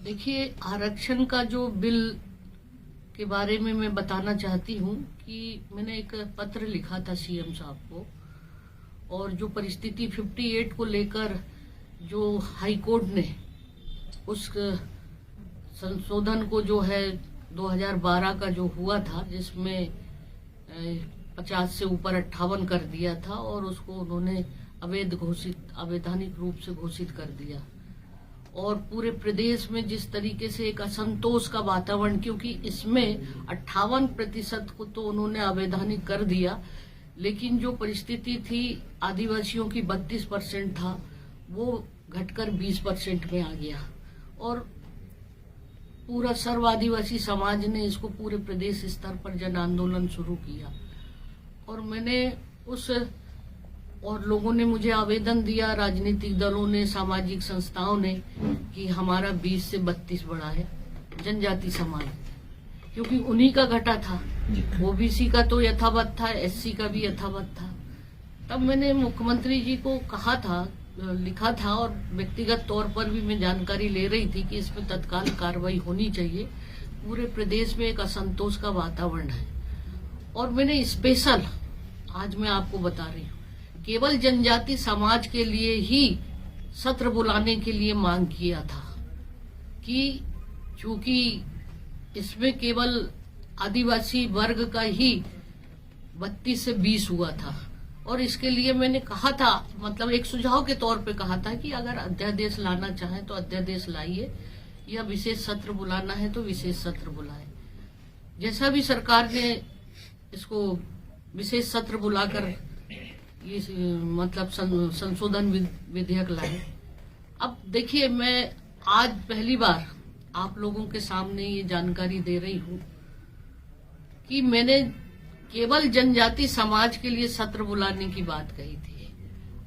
देखिए, आरक्षण का जो बिल के बारे में मैं बताना चाहती हूँ कि मैंने एक पत्र लिखा था सीएम साहब को, और जो परिस्थिति 58 को लेकर जो हाई कोर्ट ने उस संशोधन को जो है 2012 का जो हुआ था, जिसमें 50 से ऊपर 58 कर दिया था और उसको उन्होंने अवैधानिक रूप से घोषित कर दिया। और पूरे प्रदेश में जिस तरीके से एक असंतोष का वातावरण, क्योंकि इसमें 58% को तो उन्होंने अवैधानिक कर दिया, लेकिन जो परिस्थिति थी आदिवासियों की 32% था, वो घटकर 20% में आ गया। और पूरा सर्व आदिवासी समाज ने इसको पूरे प्रदेश स्तर पर जन आंदोलन शुरू किया। और मैंने और लोगों ने मुझे आवेदन दिया, राजनीतिक दलों ने, सामाजिक संस्थाओं ने, कि हमारा 20 से 32 बढ़ा है जनजाति समाज, क्योंकि उन्हीं का घटा था। ओबीसी का तो यथावत था, एससी का भी यथावत था। तब मैंने मुख्यमंत्री जी को कहा था, लिखा था, और व्यक्तिगत तौर पर भी मैं जानकारी ले रही थी कि इसमें तत्काल कार्रवाई होनी चाहिए। पूरे प्रदेश में एक असंतोष का वातावरण है। और मैंने स्पेशल, आज मैं आपको बता रही हूँ, केवल जनजाति समाज के लिए ही सत्र बुलाने के लिए मांग किया था, कि चूंकि इसमें केवल आदिवासी वर्ग का ही 32 से 20 हुआ था। और इसके लिए मैंने कहा था, मतलब एक सुझाव के तौर पे कहा था कि अगर अध्यादेश लाना चाहें तो अध्यादेश लाइए, या विशेष सत्र बुलाना है तो विशेष सत्र बुलाए। जैसा भी सरकार ने इसको विशेष सत्र बुलाकर ये मतलब संशोधन विधेयक लाए। अब देखिए, मैं आज पहली बार आप लोगों के सामने ये जानकारी दे रही हूँ कि मैंने केवल जनजाति समाज के लिए सत्र बुलाने की बात कही थी।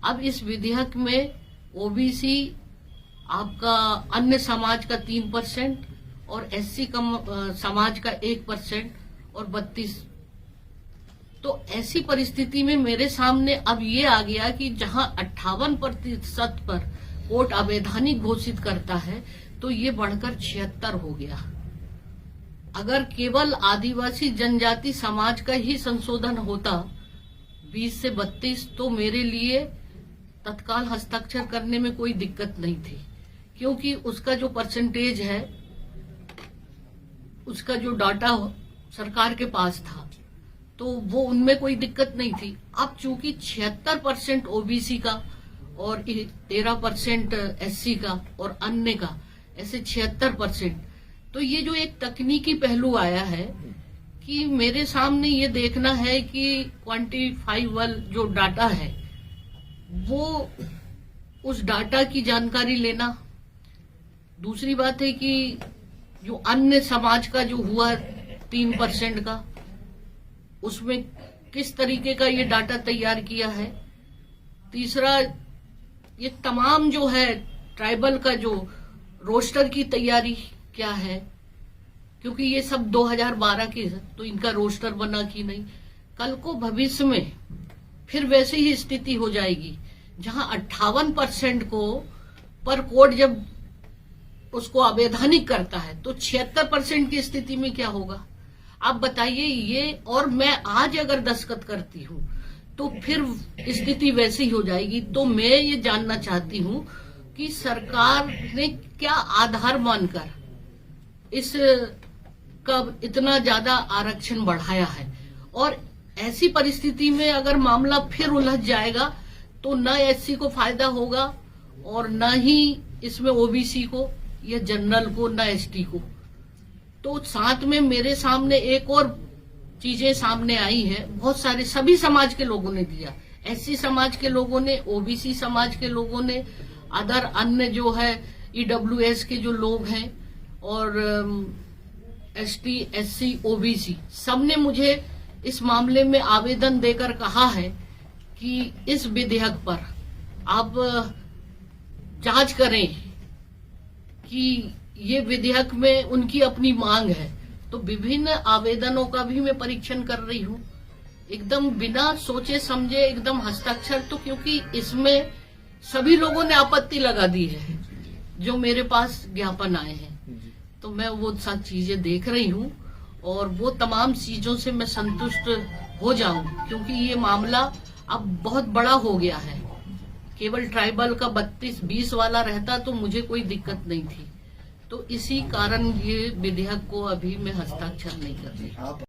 अब इस विधेयक में ओबीसी, आपका अन्य समाज का 3% और एससी समाज का 1% और 32। तो ऐसी परिस्थिति में मेरे सामने अब ये आ गया कि जहां 58% पर कोर्ट अवैधानिक घोषित करता है, तो ये बढ़कर 76 हो गया। अगर केवल आदिवासी जनजाति समाज का ही संशोधन होता 20 से 32, तो मेरे लिए तत्काल हस्ताक्षर करने में कोई दिक्कत नहीं थी, क्योंकि उसका जो परसेंटेज है, उसका जो डाटा सरकार के पास था, तो वो उनमें कोई दिक्कत नहीं थी। अब चूंकि 76% ओबीसी का और 13% एससी का और अन्य का, ऐसे 76%, तो ये जो एक तकनीकी पहलू आया है कि मेरे सामने ये देखना है कि क्वांटिफाइबल जो डाटा है, वो उस डाटा की जानकारी लेना। दूसरी बात है कि जो अन्य समाज का जो हुआ 3% का, उसमें किस तरीके का ये डाटा तैयार किया है। तीसरा, ये तमाम जो है ट्राइबल का जो रोस्टर की तैयारी क्या है, क्योंकि ये सब 2012 के है, तो इनका रोस्टर बना कि नहीं। कल को भविष्य में फिर वैसे ही स्थिति हो जाएगी, जहां 58% को पर कोर्ट जब उसको अवैधानिक करता है, तो 76% की स्थिति में क्या होगा आप बताइए। ये, और मैं आज अगर दस्तखत करती हूँ तो फिर स्थिति वैसी हो जाएगी। तो मैं ये जानना चाहती हूँ कि सरकार ने क्या आधार मानकर इस का इतना ज्यादा आरक्षण बढ़ाया है। और ऐसी परिस्थिति में अगर मामला फिर उलझ जाएगा, तो न एससी को फायदा होगा और न ही इसमें ओबीसी को या जनरल को, न एसटी को। तो साथ में मेरे सामने एक और चीजें सामने आई है, बहुत सारे सभी समाज के लोगों ने दिया, एससी समाज के लोगों ने, ओबीसी समाज के लोगों ने, अदर अन्य जो है ईडब्ल्यूएस के जो लोग हैं, और एसटी, एससी, ओबीसी, सबने मुझे इस मामले में आवेदन देकर कहा है कि इस विधेयक पर आप जांच करें कि ये विधेयक में उनकी अपनी मांग है। तो विभिन्न आवेदनों का भी मैं परीक्षण कर रही हूँ, एकदम बिना सोचे समझे, एकदम हस्ताक्षर। तो क्योंकि इसमें सभी लोगों ने आपत्ति लगा दी है, जो मेरे पास ज्ञापन आए हैं, तो मैं वो सब चीजें देख रही हूँ और वो तमाम चीजों से मैं संतुष्ट हो जाऊं, क्योंकि ये मामला अब बहुत बड़ा हो गया है। केवल ट्राइबल का 32-20 वाला रहता तो मुझे कोई दिक्कत नहीं थी। तो इसी कारण ये विधेयक को अभी मैं हस्ताक्षर नहीं कर रही।